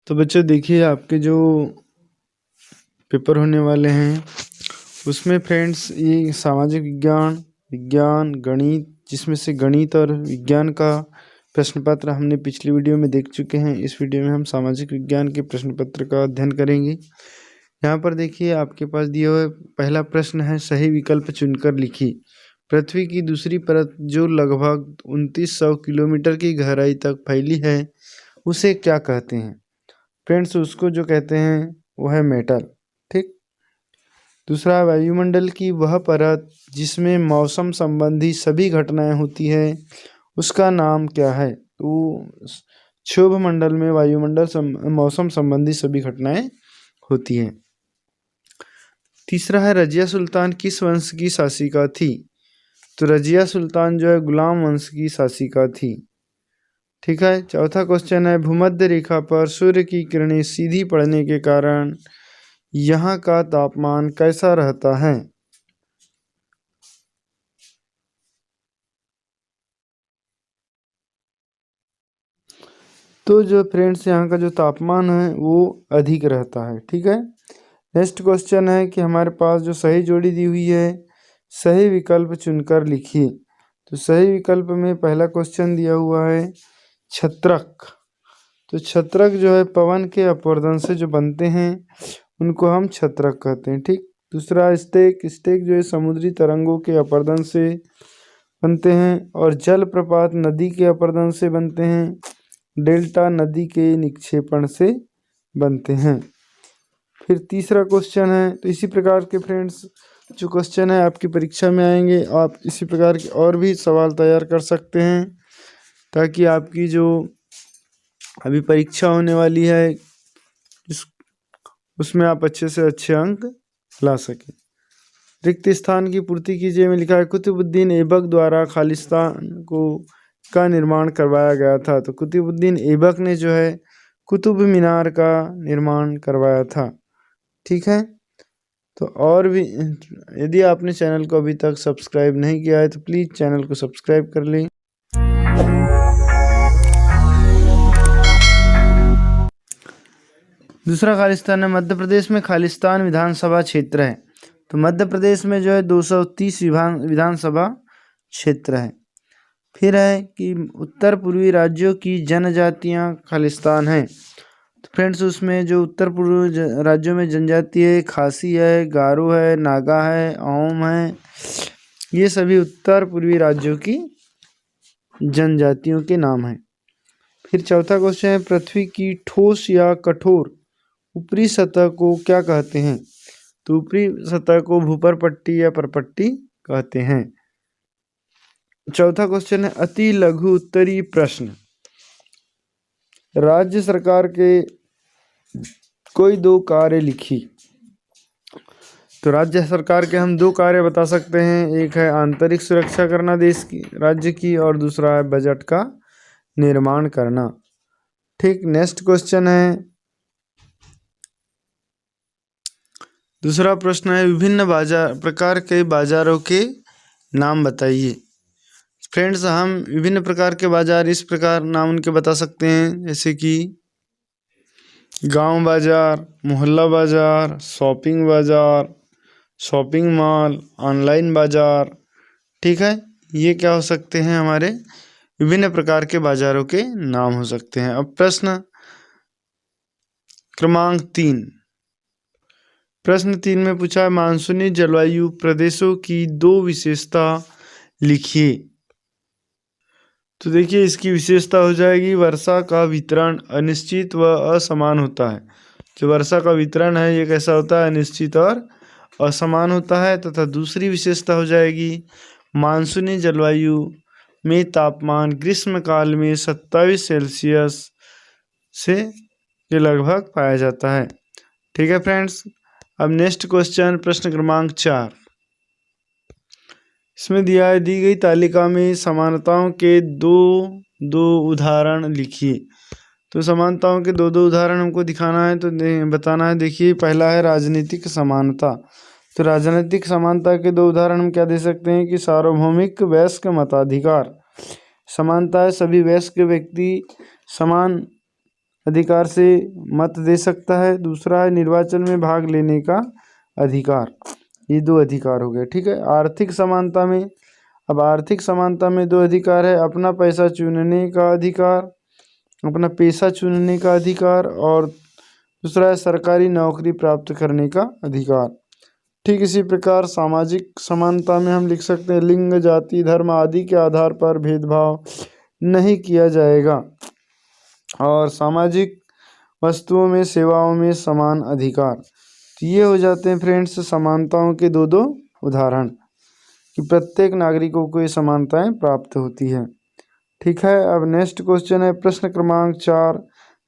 तो बच्चों देखिए, आपके जो पेपर होने वाले हैं उसमें फ्रेंड्स ये सामाजिक विज्ञान, गणित, जिसमें से गणित और विज्ञान का प्रश्न पत्र हमने पिछली वीडियो में देख चुके हैं। इस वीडियो में हम सामाजिक विज्ञान के प्रश्न पत्र का अध्ययन करेंगे। यहाँ पर देखिए, आपके पास दिया हुआ पहला प्रश्न है, सही विकल्प चुनकर लिखिए। पृथ्वी की दूसरी परत जो लगभग 2900 किलोमीटर की गहराई तक फैली है उसे क्या कहते हैं? फ्रेंड्स, उसको जो कहते हैं वो है मेटल। ठीक। दूसरा, वायुमंडल की वह परत जिसमें मौसम संबंधी सभी घटनाएं होती है उसका नाम क्या है? तो क्षोभ मंडल में मौसम संबंधी सभी घटनाएं होती हैं। तीसरा है, रजिया सुल्तान किस वंश की शासिका थी? तो रजिया सुल्तान जो है गुलाम वंश की शासिका थी। ठीक है। चौथा क्वेश्चन है, भूमध्य रेखा पर सूर्य की किरणें सीधी पड़ने के कारण यहाँ का तापमान कैसा रहता है? तो जो फ्रेंड्स यहाँ का जो तापमान है वो अधिक रहता है। ठीक है। नेक्स्ट क्वेश्चन है कि हमारे पास जो सही जोड़ी दी हुई है, सही विकल्प चुनकर लिखिए। तो सही विकल्प में पहला क्वेश्चन दिया हुआ है छत्रक। तो छत्रक जो है पवन के अपवर्तन से जो बनते हैं उनको हम छत्रक कहते हैं। ठीक। दूसरा, स्टेक जो है समुद्री तरंगों के अपवर्तन से बनते हैं और जलप्रपात नदी के अपवर्तन से बनते हैं, डेल्टा नदी के निक्षेपण से बनते हैं। फिर तीसरा क्वेश्चन है, तो इसी प्रकार के फ्रेंड्स जो क्वेश्चन है आपकी परीक्षा में आएंगे, आप इसी प्रकार के और भी सवाल तैयार कर सकते हैं ताकि आपकी जो अभी परीक्षा होने वाली है उसमें आप अच्छे से अच्छे अंक ला सकें। रिक्त स्थान की पूर्ति कीजिए में लिखा है, कुतुबुद्दीन ऐबक द्वारा खालिस्तान का निर्माण करवाया गया था। तो कुतुबुद्दीन ऐबक ने जो है कुतुब मीनार का निर्माण करवाया था। ठीक है। तो और भी, यदि आपने चैनल को अभी तक सब्सक्राइब नहीं किया है तो प्लीज़ चैनल को सब्सक्राइब कर लें। दूसरा खालिस्तान है, मध्य प्रदेश में खालिस्तान विधानसभा क्षेत्र है। तो मध्य प्रदेश में जो है 230 विधानसभा क्षेत्र है। फिर है कि उत्तर पूर्वी राज्यों की जनजातियां खालिस्तान हैं। तो फ्रेंड्स, उसमें जो उत्तर पूर्वी राज्यों में जनजाति है, खासी है, गारो है, नागा है, अहोम है, ये सभी उत्तर पूर्वी राज्यों की जनजातियों के नाम हैं। फिर चौथा क्वेश्चन है, पृथ्वी की ठोस या कठोर ऊपरी सतह को क्या कहते हैं? तो ऊपरी सतह को भूपरपट्टी या परपट्टी कहते हैं। चौथा क्वेश्चन है, अति लघु उत्तरीय प्रश्न। राज्य सरकार के कोई दो कार्य लिखी। तो राज्य सरकार के हम दो कार्य बता सकते हैं, एक है आंतरिक सुरक्षा करना देश की, राज्य की, और दूसरा है बजट का निर्माण करना। ठीक। नेक्स्ट क्वेश्चन है, दूसरा प्रश्न है, विभिन्न प्रकार के बाजारों के नाम बताइए। फ्रेंड्स, हम विभिन्न प्रकार के बाजार इस प्रकार नाम उनके बता सकते हैं, जैसे कि गांव बाजार, मोहल्ला बाजार, शॉपिंग बाजार, शॉपिंग मॉल, ऑनलाइन बाजार। ठीक है। ये क्या हो सकते हैं? हमारे विभिन्न प्रकार के बाजारों के नाम हो सकते हैं। अब प्रश्न क्रमांक 3। प्रश्न 3 में पूछा है, मानसूनी जलवायु प्रदेशों की दो विशेषता लिखिए। तो देखिए, इसकी विशेषता हो जाएगी, वर्षा का वितरण अनिश्चित व असमान होता है। जो वर्षा का वितरण है ये कैसा होता है? अनिश्चित और असमान होता है। तथा दूसरी विशेषता हो जाएगी, मानसूनी जलवायु में तापमान ग्रीष्म काल में 27 सेल्सियस से के लगभग पाया जाता है। ठीक है फ्रेंड्स। अब नेक्स्ट क्वेश्चन, प्रश्न क्रमांक 4। इसमें दिया है, दी गई तालिका में समानताओं के दो उदाहरण लिखिए। तो समानताओं के दो उदाहरण हमको दिखाना है, तो बताना है। देखिए, पहला है राजनीतिक समानता। तो राजनीतिक समानता के दो उदाहरण हम क्या दे सकते हैं कि सार्वभौमिक वयस्क मताधिकार। समानता है, सभी वयस्क व्यक्ति समान अधिकार से मत दे सकता है। दूसरा है निर्वाचन में भाग लेने का अधिकार। ये 2 अधिकार हो गए, ठीक है। आर्थिक समानता में, अब आर्थिक समानता में 2 अधिकार है, अपना पैसा चुनने का अधिकार, अपना पेशा चुनने का अधिकार, और दूसरा है सरकारी नौकरी प्राप्त करने का अधिकार। ठीक इसी प्रकार सामाजिक समानता में हम लिख सकते हैं लिंग, जाति, धर्म आदि के आधार पर भेदभाव नहीं किया जाएगा, और सामाजिक वस्तुओं में, सेवाओं में समान अधिकार। तो ये हो जाते हैं फ्रेंड्स समानताओं के 2 उदाहरण कि प्रत्येक नागरिकों को ये समानताएं प्राप्त होती है। ठीक है, अब नेक्स्ट क्वेश्चन है प्रश्न क्रमांक 4।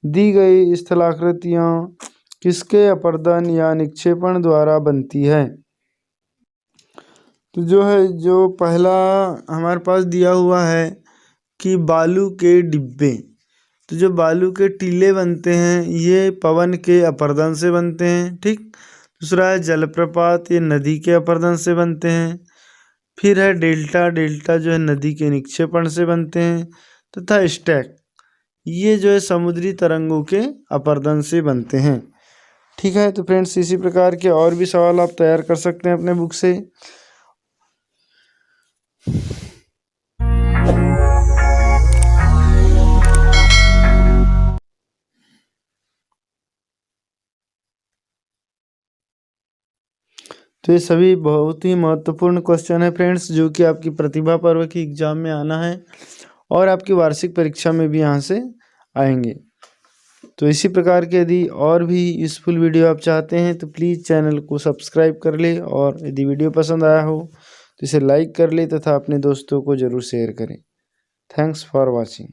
दी गई स्थलाकृतियाँ किसके अपर्दन या निक्षेपण द्वारा बनती है? तो जो पहला हमारे पास दिया हुआ है कि बालू के डिब्बे, तो जो बालू के टीले बनते हैं ये पवन के अपर्दन से बनते हैं। ठीक, दूसरा है जलप्रपात, ये नदी के अपर्दन से बनते हैं। फिर है डेल्टा, डेल्टा जो है नदी के निक्षेपण से बनते हैं। तथा स्टैक, ये जो है समुद्री तरंगों के अपर्दन से बनते हैं। ठीक है, तो फ्रेंड्स इसी प्रकार के और भी सवाल आप तैयार कर सकते हैं अपने बुक से। तो ये सभी बहुत ही महत्वपूर्ण क्वेश्चन है फ्रेंड्स, जो कि आपकी प्रतिभा पर्व की एग्जाम में आना है और आपकी वार्षिक परीक्षा में भी यहाँ से आएंगे। तो इसी प्रकार के यदि और भी यूज़फुल वीडियो आप चाहते हैं तो प्लीज़ चैनल को सब्सक्राइब कर ले, और यदि वीडियो पसंद आया हो तो इसे लाइक कर ले तथा अपने दोस्तों को ज़रूर शेयर करें। Thanks for watching.